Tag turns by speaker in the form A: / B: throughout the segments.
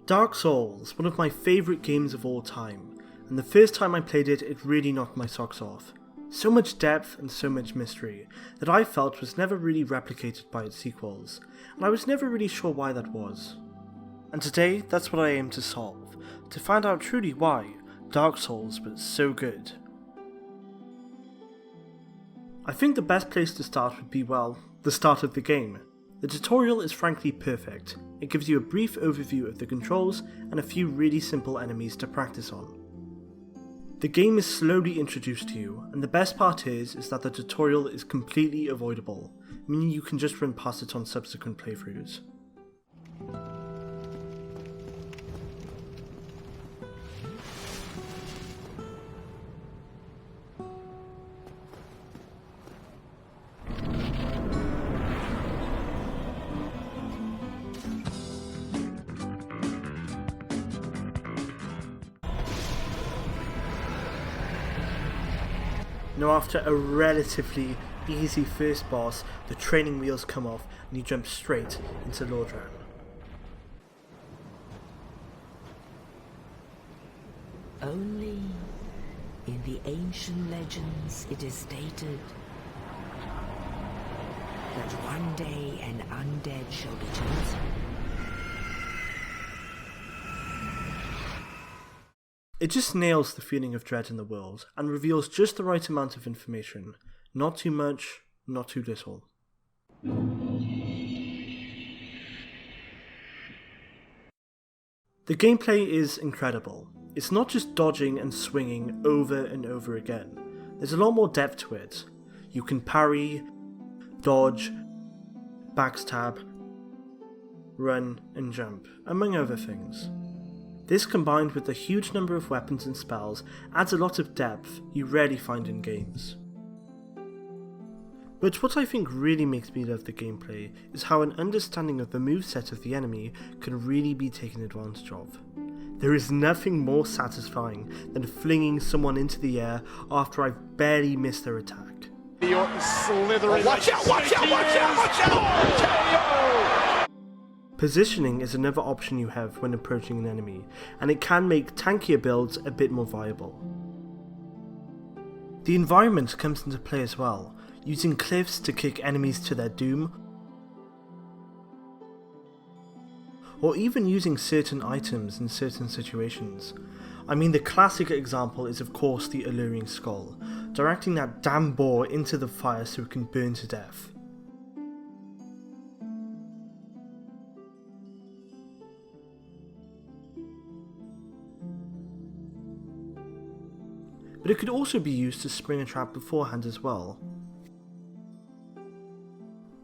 A: Dark Souls, one of my favourite games of all time, and the first time I played it, it really knocked my socks off. So much depth and so much mystery that I felt was never really replicated by its sequels, and I was never really sure why that was. And today, that's what I aim to solve, to find out truly why Dark Souls was so good. I think the best place to start would be, well, the start of the game. The tutorial is frankly perfect. It gives you a brief overview of the controls and a few really simple enemies to practice on. The game is slowly introduced to you, and the best part is that the tutorial is completely avoidable, meaning you can just run past it on subsequent playthroughs. Now after a relatively easy first boss, the training wheels come off and you jump straight into Lordran.
B: Only in the ancient legends it is stated that one day an undead shall be chosen.
A: It just nails the feeling of dread in the world, and reveals just the right amount of information. Not too much, not too little. The gameplay is incredible. It's not just dodging and swinging over and over again. There's a lot more depth to it. You can parry, dodge, backstab, run and jump, among other things. This, combined with the huge number of weapons and spells, adds a lot of depth you rarely find in games. But what I think really makes me love the gameplay is how an understanding of the moveset of the enemy can really be taken advantage of. There is nothing more satisfying than flinging someone into the air after I've barely missed their attack.
C: Slithering. Watch out! Watch out! Watch out! Watch out!
A: Positioning is another option you have when approaching an enemy, and it can make tankier builds a bit more viable. The environment comes into play as well, using cliffs to kick enemies to their doom, or even using certain items in certain situations. I mean, the classic example is of course the alluring skull, directing that damn boar into the fire so it can burn to death. But it could also be used to spring a trap beforehand as well.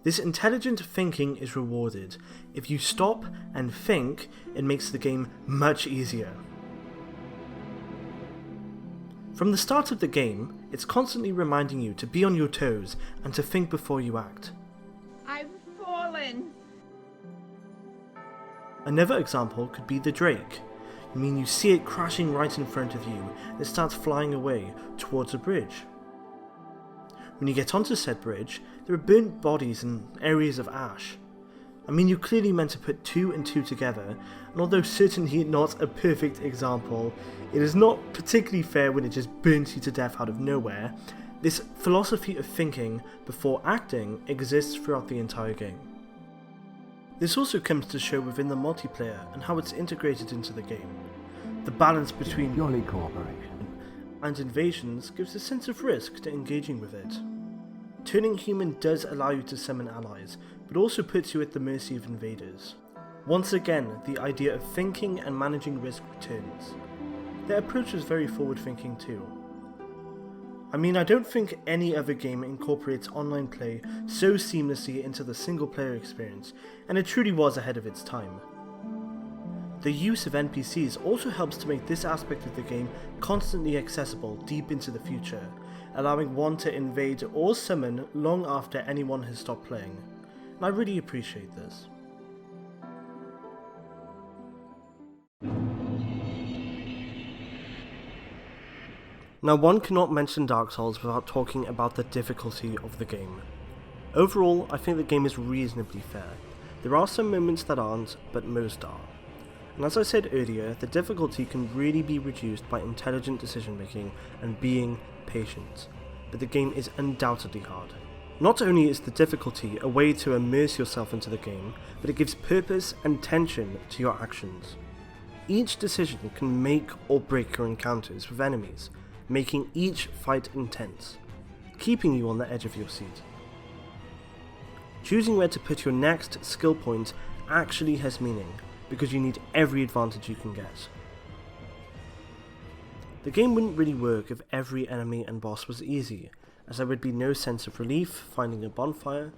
A: This intelligent thinking is rewarded. If you stop and think, it makes the game much easier. From the start of the game, it's constantly reminding you to be on your toes and to think before you act.
D: I've fallen.
A: Another example could be the Drake. I mean, you see it crashing right in front of you, and it starts flying away towards a bridge. When you get onto said bridge, there are burnt bodies and areas of ash. I mean, you're clearly meant to put two and two together, and although certainly not a perfect example, it is not particularly fair when it just burns you to death out of nowhere. This philosophy of thinking before acting exists throughout the entire game. This also comes to show within the multiplayer and how it's integrated into the game. The balance between
E: purely cooperation
A: and invasions gives a sense of risk to engaging with it. Turning human does allow you to summon allies, but also puts you at the mercy of invaders. Once again, the idea of thinking and managing risk returns. Their approach is very forward-thinking too. I mean, I don't think any other game incorporates online play so seamlessly into the single-player experience, and it truly was ahead of its time. The use of NPCs also helps to make this aspect of the game constantly accessible deep into the future, allowing one to invade or summon long after anyone has stopped playing, and I really appreciate this. Now, one cannot mention Dark Souls without talking about the difficulty of the game. Overall, I think the game is reasonably fair. There are some moments that aren't, but most are. And as I said earlier, the difficulty can really be reduced by intelligent decision making and being patient, but the game is undoubtedly hard. Not only is the difficulty a way to immerse yourself into the game, but it gives purpose and tension to your actions. Each decision can make or break your encounters with enemies, making each fight intense, keeping you on the edge of your seat. Choosing where to put your next skill point actually has meaning, because you need every advantage you can get. The game wouldn't really work if every enemy and boss was easy, as there would be no sense of relief finding a bonfire,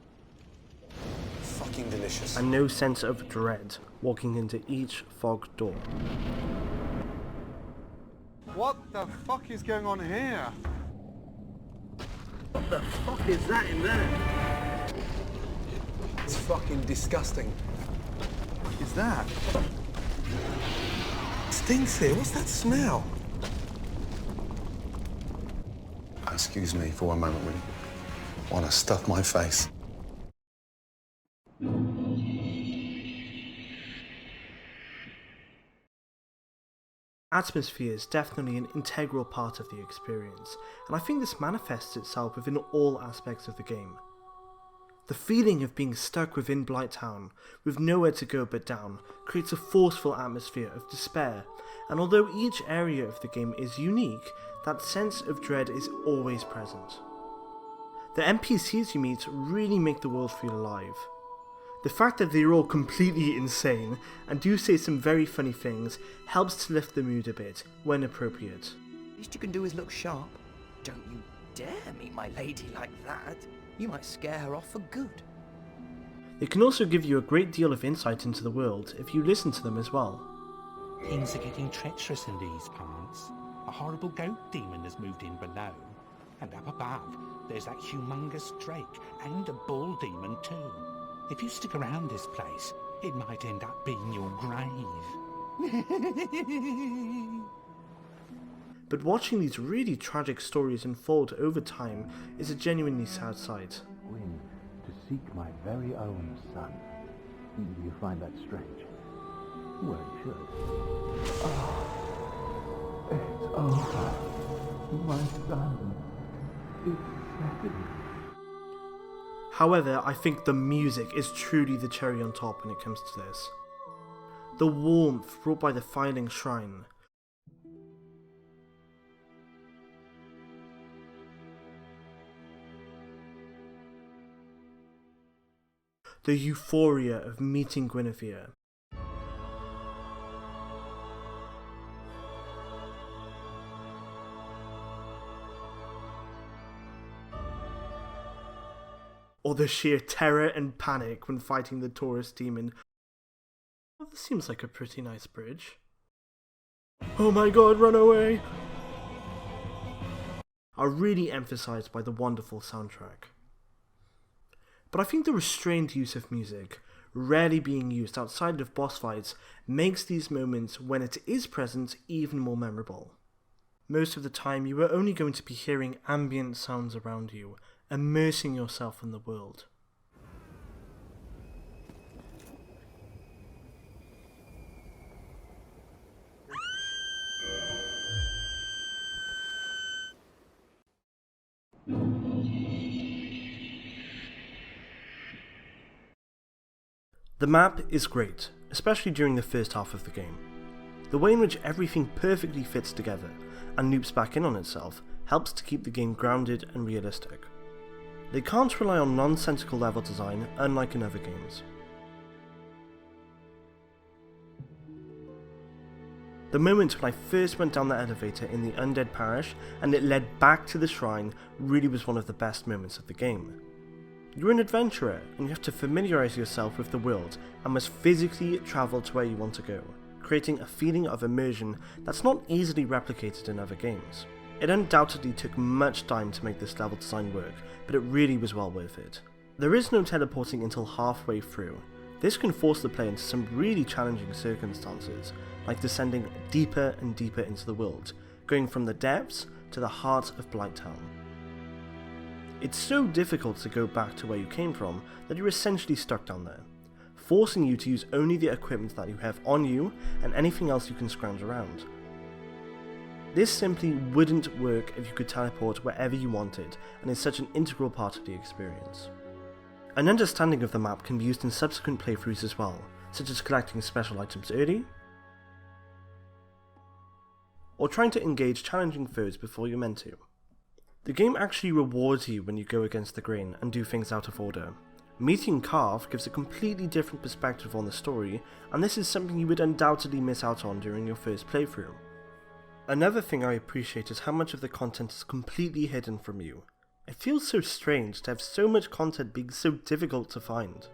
E: fucking delicious,
A: and no sense of dread walking into each fog door.
F: What the fuck is going on here?
E: What the fuck is that in there? It's fucking disgusting.
F: What is that?
E: It stinks here. What's that smell? Excuse me for one moment, will you? While I stuff my face.
A: Atmosphere is definitely an integral part of the experience, and I think this manifests itself within all aspects of the game. The feeling of being stuck within Blighttown, with nowhere to go but down, creates a forceful atmosphere of despair, and although each area of the game is unique, that sense of dread is always present. The NPCs you meet really make the world feel alive. The fact that they're all completely insane and do say some very funny things helps to lift the mood a bit when appropriate.
G: Least you can do is look sharp. Don't you dare meet my lady like that. You might scare her off for good.
A: They can also give you a great deal of insight into the world if you listen to them as well.
H: Things are getting treacherous in these parts. A horrible goat demon has moved in below. And up above, there's that humongous drake and a bull demon too. If you stick around this place, it might end up being your grave.
A: But watching these really tragic stories unfold over time is a genuinely sad sight.
I: Win to seek my very own son. Do you find that strange? Well, you should. Oh, it's over. My son is dead.
A: However, I think the music is truly the cherry on top when it comes to this. The warmth brought by the Firelink Shrine, the euphoria of meeting Guinevere, or the sheer terror and panic when fighting the Taurus demon. Well, this seems like a pretty nice bridge. Oh my god, run away! Are really emphasized by the wonderful soundtrack. But I think the restrained use of music, rarely being used outside of boss fights, makes these moments, when it is present, even more memorable. Most of the time you are only going to be hearing ambient sounds around you, immersing yourself in the world. The map is great, especially during the first half of the game. The way in which everything perfectly fits together and loops back in on itself helps to keep the game grounded and realistic. They can't rely on nonsensical level design, unlike in other games. The moment when I first went down the elevator in the Undead Parish and it led back to the shrine really was one of the best moments of the game. You're an adventurer and you have to familiarise yourself with the world and must physically travel to where you want to go, creating a feeling of immersion that's not easily replicated in other games. It undoubtedly took much time to make this level design work, but it really was well worth it. There is no teleporting until halfway through. This can force the player into some really challenging circumstances, like descending deeper and deeper into the world, going from the depths to the heart of Blighttown. It's so difficult to go back to where you came from that you're essentially stuck down there. forcing you to use only the equipment that you have on you and anything else you can scrounge around. This simply wouldn't work if you could teleport wherever you wanted, and is such an integral part of the experience. An understanding of the map can be used in subsequent playthroughs as well, such as collecting special items early, or trying to engage challenging foes before you're meant to. The game actually rewards you when you go against the grain and do things out of order. Meeting Carve gives a completely different perspective on the story, and this is something you would undoubtedly miss out on during your first playthrough. Another thing I appreciate is how much of the content is completely hidden from you. It feels so strange to have so much content being so difficult to find.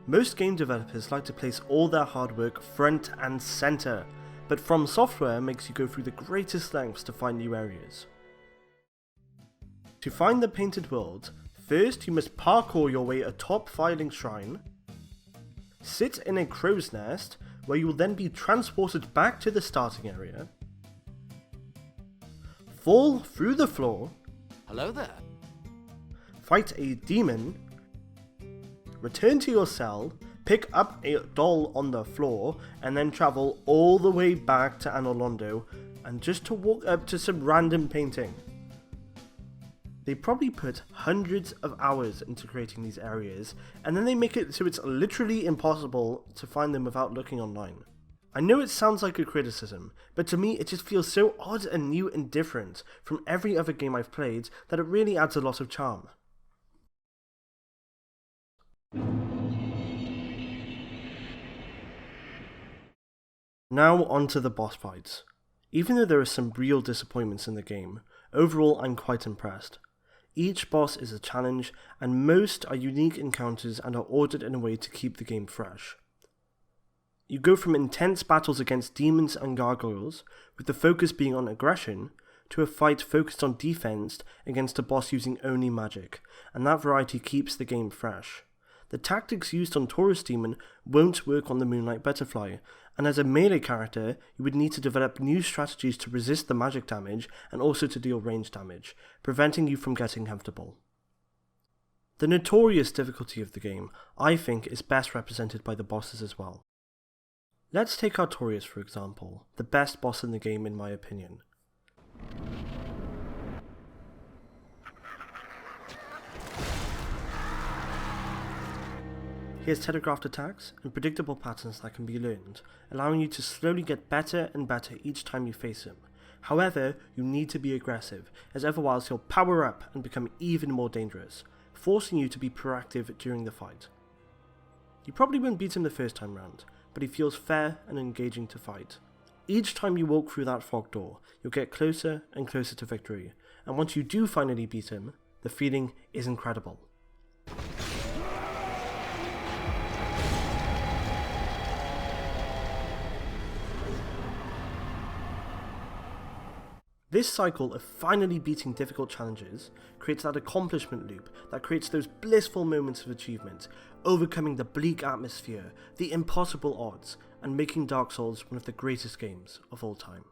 A: Most game developers like to place all their hard work front and center, but From Software makes you go through the greatest lengths to find new areas. To find the Painted World, first you must parkour your way atop Firelink Shrine, sit in a crow's nest where you will then be transported back to the starting area, fall through the floor,
G: Hello there.
A: fight a demon, return to your cell, pick up a doll on the floor, and then travel all the way back to Anor Londo, and just to walk up to some random painting. They probably put hundreds of hours into creating these areas, and then they make it so it's literally impossible to find them without looking online. I know it sounds like a criticism, but to me it just feels so odd and new and different from every other game I've played that it really adds a lot of charm. Now onto the boss fights. Even though there are some real disappointments in the game, overall I'm quite impressed. Each boss is a challenge, and most are unique encounters and are ordered in a way to keep the game fresh. You go from intense battles against demons and gargoyles, with the focus being on aggression, to a fight focused on defense against a boss using only magic, and that variety keeps the game fresh. The tactics used on Taurus Demon won't work on the Moonlight Butterfly, and as a melee character, you would need to develop new strategies to resist the magic damage and also to deal range damage, preventing you from getting comfortable. The notorious difficulty of the game, I think, is best represented by the bosses as well. Let's take Artorias for example, the best boss in the game in my opinion. He has telegraphed attacks and predictable patterns that can be learned, allowing you to slowly get better and better each time you face him. However, you need to be aggressive, as otherwise he'll power up and become even more dangerous, forcing you to be proactive during the fight. You probably won't beat him the first time round, but he feels fair and engaging to fight. Each time you walk through that fog door, you'll get closer and closer to victory, and once you do finally beat him, the feeling is incredible. This cycle of finally beating difficult challenges creates that accomplishment loop that creates those blissful moments of achievement, overcoming the bleak atmosphere, the impossible odds, and making Dark Souls one of the greatest games of all time.